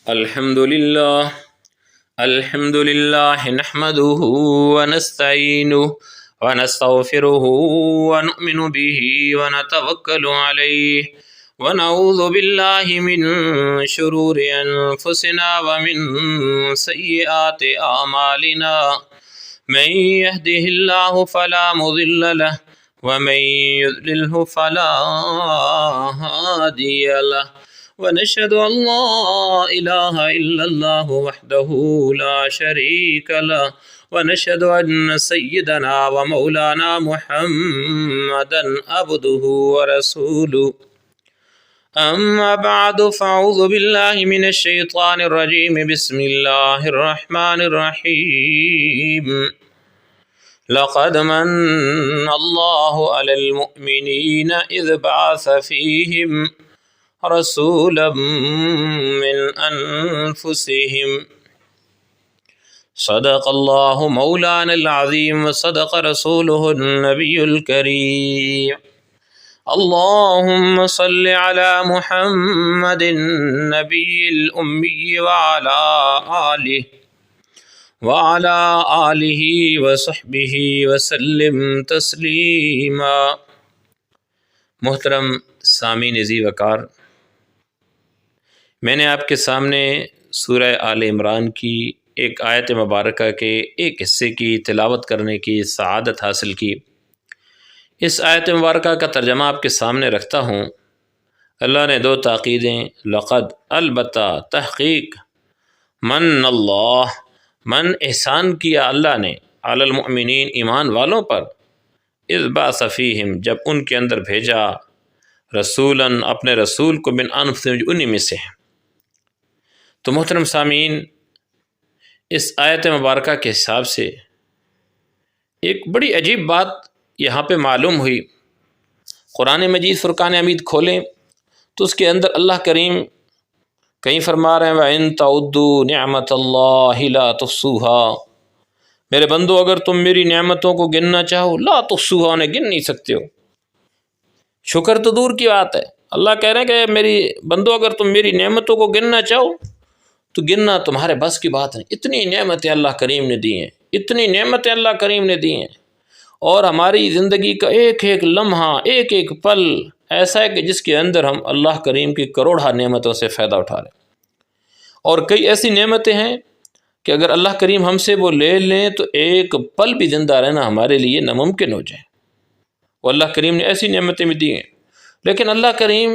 الحمد لله نحمده ونستعينه ونستغفره ونؤمن به ونتوكل عليه ونعوذ بالله من شرور أنفسنا ومن سيئات أعمالنا من يهده الله فلا مضل له ومن يضلله فلا هادي له ونشهد أن لا إله إلا الله وحده لا شريك له ونشهد أن سيدنا ومولانا محمدا عبده ورسوله أما بعد فأعوذ بالله من الشيطان الرجيم بسم الله الرحمن الرحيم لقد من الله على المؤمنين إذ بعث فيهم رسولا من أنفسهم صدق الله مولانا العظيم وصدق رسوله النبي الكريم اللهم صل على محمد النبي الأمي وعلى آله وصحبه وسلم تسلیما۔ محترم سامعین ذی وقار، میں نے آپ کے سامنے سورہ آل عمران کی ایک آیت مبارکہ کے ایک حصے کی تلاوت کرنے کی سعادت حاصل کی۔ اس آیت مبارکہ کا ترجمہ آپ کے سامنے رکھتا ہوں۔ اللہ نے دو تاکیدیں، لقد، البتہ، تحقیق، من اللہ، من احسان کیا اللہ نے، علی المؤمنین ایمان والوں پر، اذ بعث فیہم جب ان کے اندر بھیجا، رسولاً اپنے رسول کو، من انفسہم انہی میں سے۔ تو محترم سامعین، اس آیت مبارکہ کے حساب سے ایک بڑی عجیب بات یہاں پہ معلوم ہوئی۔ قرآن مجید فرقان حمید کھولیں تو اس کے اندر اللہ کریم کہیں فرما رہے ہیں وَإِن تَعُدُّوا نِعْمَةَ اللَّهِ لَا تُحْصُوهَا، میرے بندو اگر تم میری نعمتوں کو گننا چاہو، لا تحصوها، انہیں گن نہیں سکتے ہو۔ شکر تو دور کی بات ہے، اللہ کہہ رہے ہیں کہ میری بندو اگر تم میری نعمتوں کو گننا چاہو تو گننا تمہارے بس کی بات نہیں۔ اتنی نعمتیں اللہ کریم نے دی ہیں، اتنی نعمتیں اللہ کریم نے دی ہیں، اور ہماری زندگی کا ایک ایک لمحہ، ایک ایک پل ایسا ہے کہ جس کے اندر ہم اللہ کریم کی کروڑہ نعمتوں سے فائدہ اٹھا رہے ہیں، اور کئی ایسی نعمتیں ہیں کہ اگر اللہ کریم ہم سے وہ لے لیں تو ایک پل بھی زندہ رہنا ہمارے لیے ناممکن ہو جائے۔ وہ اللہ کریم نے ایسی نعمتیں بھی دی ہیں، لیکن اللہ کریم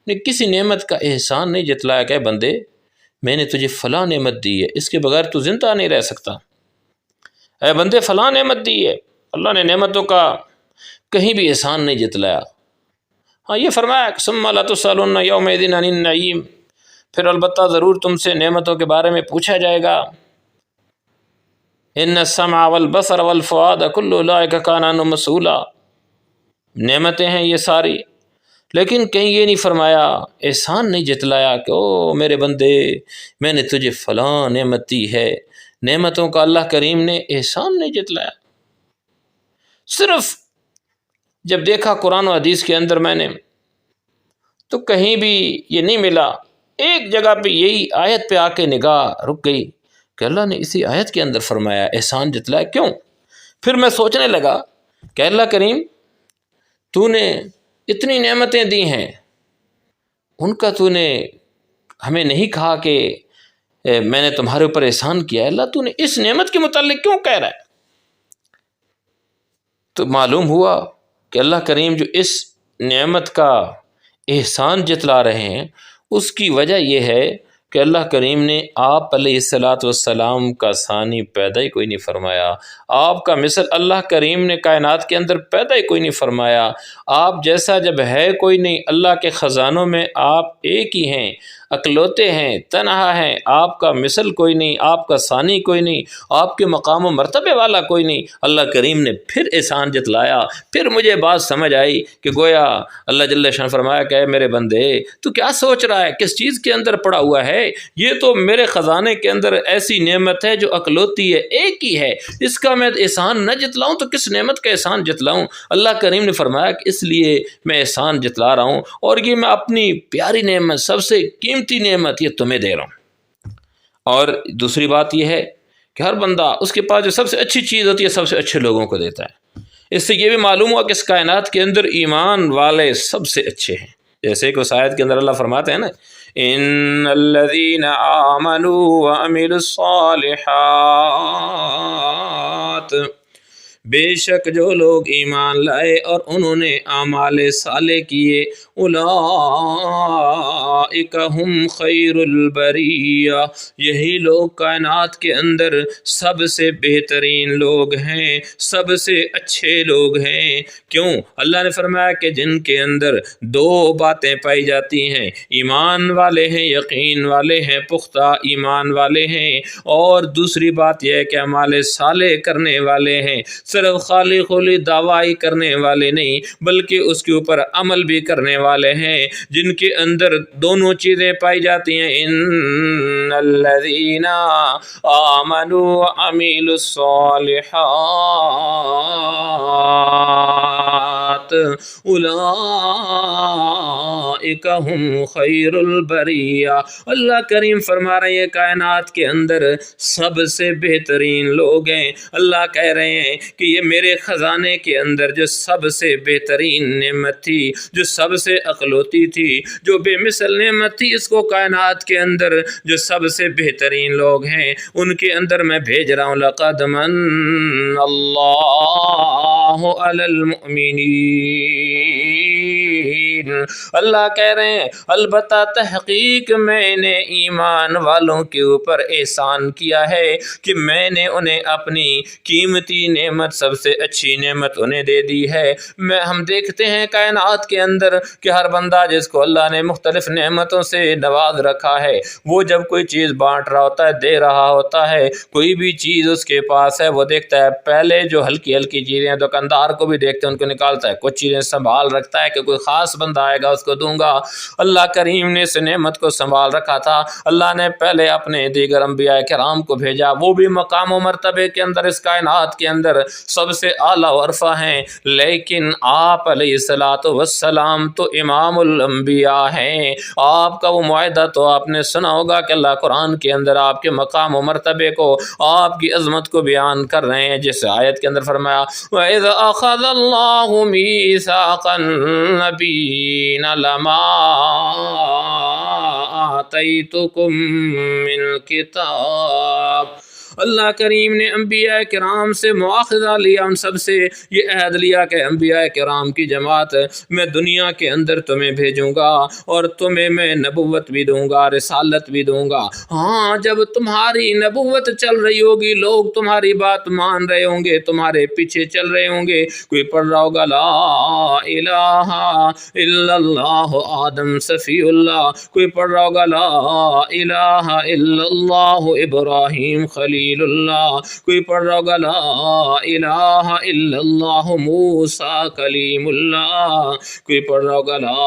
نے کسی نعمت کا احسان نہیں جتلایا کہ بندے میں نے تجھے فلاں نعمت دی ہے، اس کے بغیر تو زندہ نہیں رہ سکتا، اے بندے فلاں نعمت دی ہے۔ اللہ نے نعمتوں کا کہیں بھی احسان نہیں جتلایا۔ ہاں، یہ فرمایا ثم لتسألن یومئذ عن النعیم، پھر البتہ ضرور تم سے نعمتوں کے بارے میں پوچھا جائے گا۔ ان السمع والبصر والفؤاد کل اولئک کان عنہ مسئولا، نعمتیں ہیں یہ ساری، لیکن کہیں یہ نہیں فرمایا، احسان نہیں جتلایا کہ او میرے بندے میں نے تجھے فلاں نعمت دی ہے۔ نعمتوں کا اللہ کریم نے احسان نہیں جتلایا۔ صرف جب دیکھا قرآن و حدیث کے اندر میں نے تو کہیں بھی یہ نہیں ملا۔ ایک جگہ پہ یہی آیت پہ آ کے نگاہ رک گئی کہ اللہ نے اسی آیت کے اندر فرمایا احسان جتلایا کیوں؟ پھر میں سوچنے لگا کہ اللہ کریم تو نے اتنی نعمتیں دی ہیں، ان کا تو نے ہمیں نہیں کہا کہ میں نے تمہارے اوپر احسان کیا ہے، اللہ تو نے اس نعمت کے متعلق کیوں کہہ رہا ہے؟ تو معلوم ہوا کہ اللہ کریم جو اس نعمت کا احسان جتلا رہے ہیں اس کی وجہ یہ ہے کہ اللہ کریم نے آپ علیہ السلام کا ثانی پیدا ہی کوئی نہیں فرمایا، آپ کا مثل اللہ کریم نے کائنات کے اندر پیدا ہی کوئی نہیں فرمایا، آپ جیسا جب ہے کوئی نہیں، اللہ کے خزانوں میں آپ ایک ہی ہیں، اکلوتے ہیں، تنہا ہیں، آپ کا مثل کوئی نہیں، آپ کا ثانی کوئی نہیں، آپ کے مقام و مرتبے والا کوئی نہیں۔ اللہ کریم نے پھر احسان جتلایا۔ پھر مجھے بات سمجھ آئی کہ گویا اللہ جل شان فرمایا کہ اے میرے بندے تو کیا سوچ رہا ہے، کس چیز کے اندر پڑا ہوا ہے؟ یہ تو میرے خزانے کے اندر ایسی نعمت ہے جو اکلوتی ہے، ایک ہی ہے، اس کا میں احسان نہ جتلاؤں تو کس نعمت کا احسان جتلاؤں؟ اللہ کریم نے فرمایا کہ اس لیے میں احسان جتلا رہا ہوں، اور یہ میں اپنی پیاری نعمت، سب سے قیمتی نعمت یہ تمہیں دے رہا ہوں۔ اور دوسری بات یہ ہے کہ ہر بندہ اس کے پاس جو سب سے اچھی چیز ہوتی ہے سب سے اچھے لوگوں کو دیتا ہے۔ اس سے یہ بھی معلوم ہوا کہ اس کائنات کے اندر ایمان والے سب سے اچھے ہیں، جیسے کہ اس آیت کے اندر اللہ فرماتے ہیں نا، ان الذین آمنوا وعملوا الصالحات، بے شک جو لوگ ایمان لائے اور انہوں نے اعمال صالح کیے، اولئک ہم خیر البریہ، یہی لوگ کائنات کے اندر سب سے بہترین لوگ ہیں، سب سے اچھے لوگ ہیں۔ کیوں؟ اللہ نے فرمایا کہ جن کے اندر دو باتیں پائی جاتی ہیں، ایمان والے ہیں، یقین والے ہیں، پختہ ایمان والے ہیں، اور دوسری بات یہ ہے کہ اعمال صالح کرنے والے ہیں، صرف خالی خولی دعوائی کرنے والے نہیں بلکہ اس کے اوپر عمل بھی کرنے والے ہیں، جن کے اندر دونوں چیزیں پائی جاتی ہیں، ان الذین آمنوا وعملوا الصالحات اولئک ہم خیر البریہ۔ اللہ کریم فرما رہے ہیں کائنات کے اندر سب سے بہترین لوگ ہیں۔ اللہ کہہ رہے ہیں کہ یہ میرے خزانے کے اندر جو سب سے بہترین نعمت تھی، جو سب سے اخلوتی تھی، جو بے مثل نعمت تھی، اس کو کائنات کے اندر جو سب سے بہترین لوگ ہیں ان کے اندر میں بھیج رہا ہوں۔ لقد من اللہ علی المؤمنین، اللہ کہہ رہے ہیں البتہ تحقیق میں نے ایمان والوں کے اوپر احسان کیا ہے کہ میں نے انہیں اپنی قیمتی نعمت، سب سے اچھی نعمت انہیں دے دی ہے۔ ہم دیکھتے ہیں کائنات کے اندر کہ ہر بندہ جس کو اللہ نے مختلف نعمتوں سے نواز رکھا ہے، وہ جب کوئی چیز بانٹ رہا ہوتا ہے، دے رہا ہوتا ہے، کوئی بھی چیز اس کے پاس ہے، وہ دیکھتا ہے پہلے جو ہلکی ہلکی چیزیں ہیں، دکاندار کو بھی دیکھتے ہیں ان کو نکالتا ہے، کچھ چیزیں سنبھال رکھتا ہے کہ کوئی خاص بندہ آئے گا اس کو دوں گا۔ اللہ کریم نے اس نعمت کو سنبھال رکھا تھا۔ اللہ نے پہلے اپنے دیگر انبیاء کرام کو بھیجا، وہ بھی مقام و مرتبے کے اندر اس کائنات کے اندر سب سے اعلیٰ و عرفہ ہیں، لیکن آپ علیہ الصلاۃ والسلام تو امام الانبیاء ہیں۔ آپ کا وہ معاہدہ تو آپ نے سنا ہوگا کہ اللہ قرآن کے اندر آپ کے مقام و مرتبے کو، آپ کی عظمت کو بیان کر رہے ہیں، جس آیت کے اندر فرمایا وَإِذْ أَخَذَ اللَّهُ مِيثَاقَ النَّبِيِّينَ لَمَا آتَيْتُكُم مِّنَ الْكِتَابِ، اللہ کریم نے انبیاء کرام سے مواخذہ لیا، ان سب سے یہ عہد لیا کہ انبیاء کرام کی جماعت، میں دنیا کے اندر تمہیں بھیجوں گا اور تمہیں میں نبوت بھی دوں گا، رسالت بھی دوں گا۔ ہاں، جب تمہاری نبوت چل رہی ہوگی، لوگ تمہاری بات مان رہے ہوں گے، تمہارے پیچھے چل رہے ہوں گے، کوئی پڑھ رہا ہوگا لا الہ الا اللہ آدم صفی اللہ، کوئی پڑھ رہا ہوگا لا الہ الا اللہ ابراہیم خلیل اللہ، کوئی پڑھ رہا ہوگا لا الہ الا اللہ موسیٰ کلیم اللہ، کوئی پڑھ رہا ہوگا لا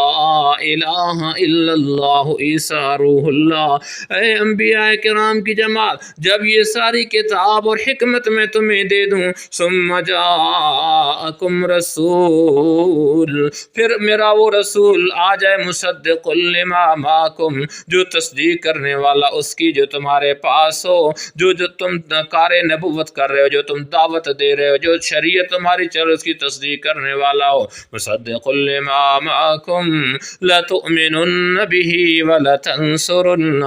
الہ الا اللہ عیسیٰ روح اللہ۔ اے انبیاء کرام کی جماعت، جب یہ ساری کتاب اور حکمت میں تمہیں دے دوں، ثم جاءکم رسول، پھر میرا وہ رسول آ جائے، مصدق لما معکم، جو تصدیق کرنے والا اس کی جو تمہارے پاس ہو، جو تم کار نبوت کر رہے ہو، جو تم دعوت دے رہے ہو، جو شریعت تمہاری چل اس کی تصدیق کرنے والا ہو، مصدق لما معکم لتؤمنن به ولتنصرن،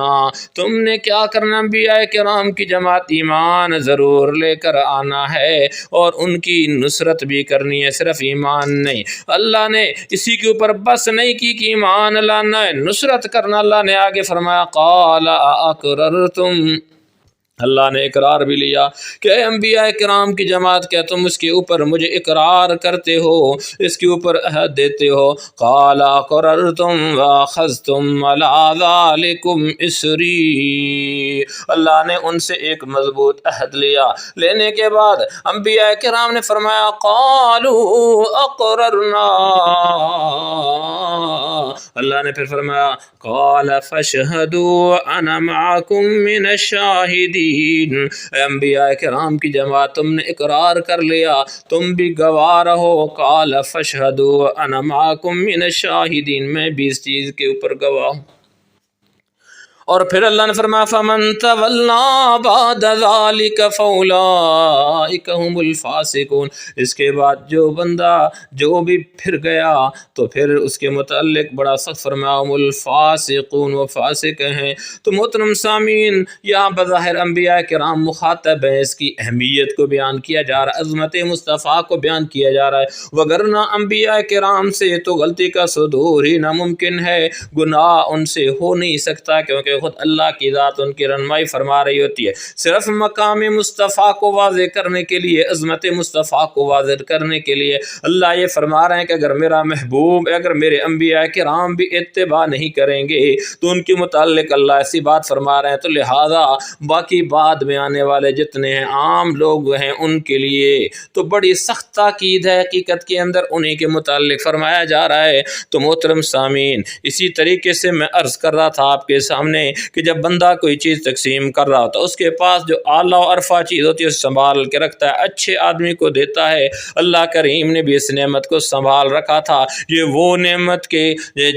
تم نے کیا کرنا انبیاء کرام کی جماعت، ایمان ضرور لے کر آنا ہے اور ان کی نصرت بھی کرنی ہے، صرف ایمان نہیں۔ اللہ نے اسی کے اوپر بس نہیں کی کہ ایمان لانا ہے، نصرت کرنا۔ اللہ نے آگے فرمایا قال اقررتم، اللہ نے اقرار بھی لیا کہ اے انبیاء کرام کی جماعت، کیا تم اس کے اوپر مجھے اقرار کرتے ہو، اس کے اوپر عہد دیتے ہو؟ قال اقررتم واخذتم علی ذلکم اسری، اللہ نے ان سے ایک مضبوط عہد لیا، لینے کے بعد انبیاء کرام نے فرمایا قالوا اقررنا، اللہ نے پھر فرمایا قال فاشهدوا انا معکم من الشاہدین، اے انبیاء کرام کی جماعت، تم نے اقرار کر لیا، تم بھی گواہ رہو، قال فاشهدوا انا معکم من الشاہدین، میں بھی اس چیز کے اوپر گواہ ہوں۔ اور پھر اللہ نے فرمایا فمن تولا بعد ذلک فاولئک هم الفاسقون، اس کے بعد جو بندہ جو بھی پھر گیا تو پھر اس کے متعلق بڑا سخت فرمایا هم الفاسقون، وہ فاسق ہیں۔ تو محترم سامعین، یہاں بظاہر انبیاء کرام مخاطب ہیں، اس کی اہمیت کو بیان کیا جا رہا ہے، عظمت مصطفیٰ کو بیان کیا جا رہا ہے، وگرنہ انبیاء کرام سے تو غلطی کا صدور ہی ناممکن ہے، گناہ ان سے ہو نہیں سکتا، کیونکہ خود اللہ کی ذات ان کی رہنمائی فرما رہی ہوتی ہے۔ صرف مقام مصطفیٰ کو واضح کرنے کے لیے، عظمت مصطفیٰ کو واضح کرنے کے لیے اللہ یہ فرما رہے ہیں کہ اگر میرا محبوب، اگر میرے انبیاء کرام بھی اتباع نہیں کریں گے تو ان کے متعلق اللہ ایسی بات فرما رہے ہیں، تو لہذا باقی بعد میں آنے والے جتنے ہیں عام لوگ ہیں ان کے لیے تو بڑی سخت تاکید ہے، حقیقت کے اندر انہی کے متعلق فرمایا جا رہا ہے۔ تو محترم سامعین، اسی طریقے سے میں عرض کر رہا تھا آپ کے سامنے کہ جب بندہ کوئی چیز تقسیم کر رہا ہوتا ہے، اس کے پاس جو اعلیٰ و عرفہ چیز ہوتی ہے سنبھال کے رکھتا ہے، اچھے آدمی کو دیتا ہے۔ اللہ کریم نے بھی اس نعمت کو سنبھال رکھا تھا، یہ وہ نعمت کے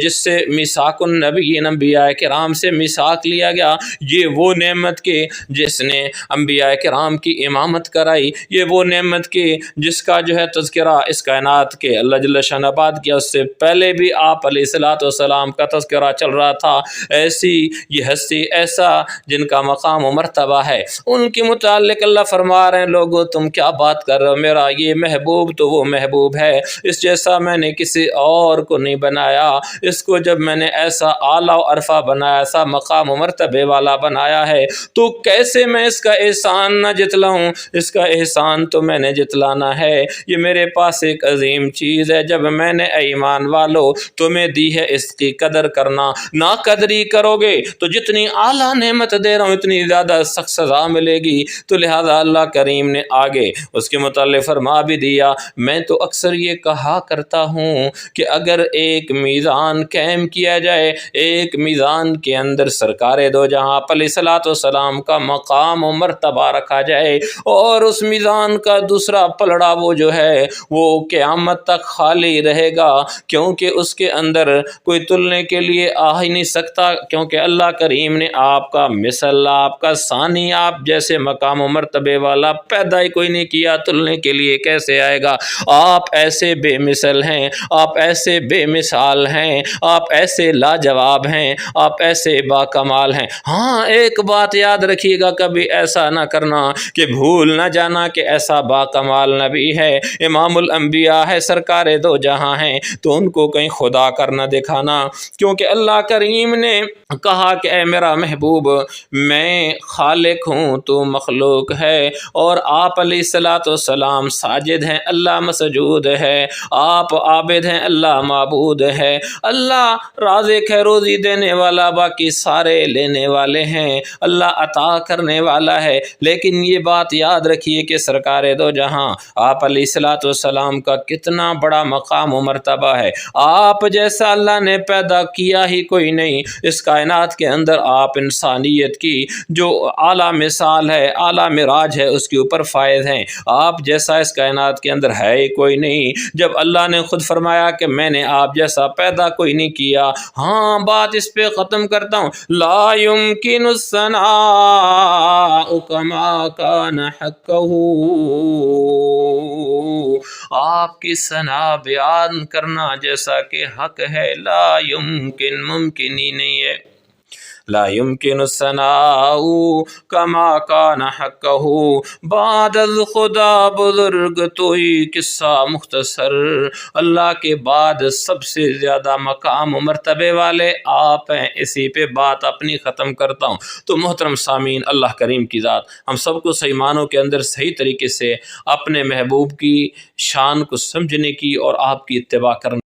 جس سے میثاق النبیین، انبیاء کرام سے میثاق لیا گیا، یہ وہ نعمت کے جس نے انبیاء کرام کی امامت کرائی، یہ وہ نعمت کے جس کا جو ہے تذکرہ اس کائنات کے اللہ جل شانہ باد کیا، اس سے پہلے بھی آپ علیہ الصلوۃ والسلام کا تذکرہ چل رہا تھا۔ ایسی یہ ہستی، ایسا جن کا مقام و مرتبہ ہے، ان کے متعلق اللہ فرما رہے ہیں لوگو تم کیا بات کر رہے ہو، میرا یہ محبوب تو وہ محبوب ہے، اس جیسا میں نے کسی اور کو نہیں بنایا، اس کو جب میں نے ایسا اعلیٰ و عرفہ بنایا، ایسا مقام و مرتبے والا بنایا ہے، تو کیسے میں اس کا احسان نہ جتلاؤں، اس کا احسان تو میں نے جتلانا ہے، یہ میرے پاس ایک عظیم چیز ہے، جب میں نے ایمان والو تمہیں دی ہے اس کی قدر کرنا، نا قدری کرو گے تو جتنی اعلیٰ نعمت دے رہا ہوں اتنی زیادہ سخت سزا ملے گی۔ تو لہذا اللہ کریم نے آگے اس کے متعلق فرما بھی دیا، میں تو اکثر یہ کہا کرتا ہوں کہ اگر ایک میزان قائم کیا جائے، ایک میزان کے اندر سرکار دو جہاں علیہ الصلوۃ والسلام کا مقام و مرتبہ رکھا جائے، اور اس میزان کا دوسرا پلڑا وہ جو ہے وہ قیامت تک خالی رہے گا، کیونکہ اس کے اندر کوئی تلنے کے لیے آ ہی نہیں سکتا، کیونکہ اللہ کریم نے آپ کا مثل، آپ کا ثانی، آپ جیسے مقام و مرتبے والا پیدا ہی کوئی نہیں کیا، تلنے کے لیے کیسے آئے گا؟ آپ ایسے بے مثل ہیں، آپ ایسے بے مثال ہیں، آپ ایسے لاجواب ہیں، آپ ایسے با کمال ہیں۔ ہاں ایک بات یاد رکھیے گا، کبھی ایسا نہ کرنا کہ بھول نہ جانا کہ ایسا با کمال نبی ہے، امام الانبیاء ہے، سرکار دو جہاں ہیں، تو ان کو کہیں خدا کر نہ دکھانا، کیونکہ اللہ کریم نے کہا کہ اے میرا محبوب میں خالق ہوں تو مخلوق ہے، اور آپ علیہ الصلوۃ والسلام ساجد ہیں، اللہ مسجود ہے، آپ عابد ہیں، اللہ معبود ہے، اللہ رازق ہے، روزی دینے والا، باقی سارے لینے والے ہیں، اللہ عطا کرنے والا ہے۔ لیکن یہ بات یاد رکھیے کہ سرکار دو جہاں آپ علیہ الصلوۃ والسلام کا کتنا بڑا مقام و مرتبہ ہے، آپ جیسا اللہ نے پیدا کیا ہی کوئی نہیں، اس کائنات کے اندر آپ انسانیت کی جو اعلیٰ مثال ہے، اعلیٰ معراج ہے، اس کے اوپر فائز ہیں، آپ جیسا اس کائنات کے اندر ہے ہی کوئی نہیں۔ جب اللہ نے خود فرمایا کہ میں نے آپ جیسا پیدا کوئی نہیں کیا، ہاں بات اس پہ ختم کرتا ہوں، لا يمكن الثناء كما كان حقه، آپ کی ثنا بیان کرنا جیسا کہ حق ہے، لا يمكن، ممکن ہی نہیں ہے، لا يمكن الثناء كما كان حقه۔ بعد از خدا بزرگ تو ہی قصہ مختصر، اللہ کے بعد سب سے زیادہ مقام و مرتبے والے آپ ہیں، اسی پہ بات اپنی ختم کرتا ہوں۔ تو محترم سامعین، اللہ کریم کی ذات ہم سب کو صحیح معنوں کے اندر صحیح طریقے سے اپنے محبوب کی شان کو سمجھنے کی اور آپ کی اتباع کرنے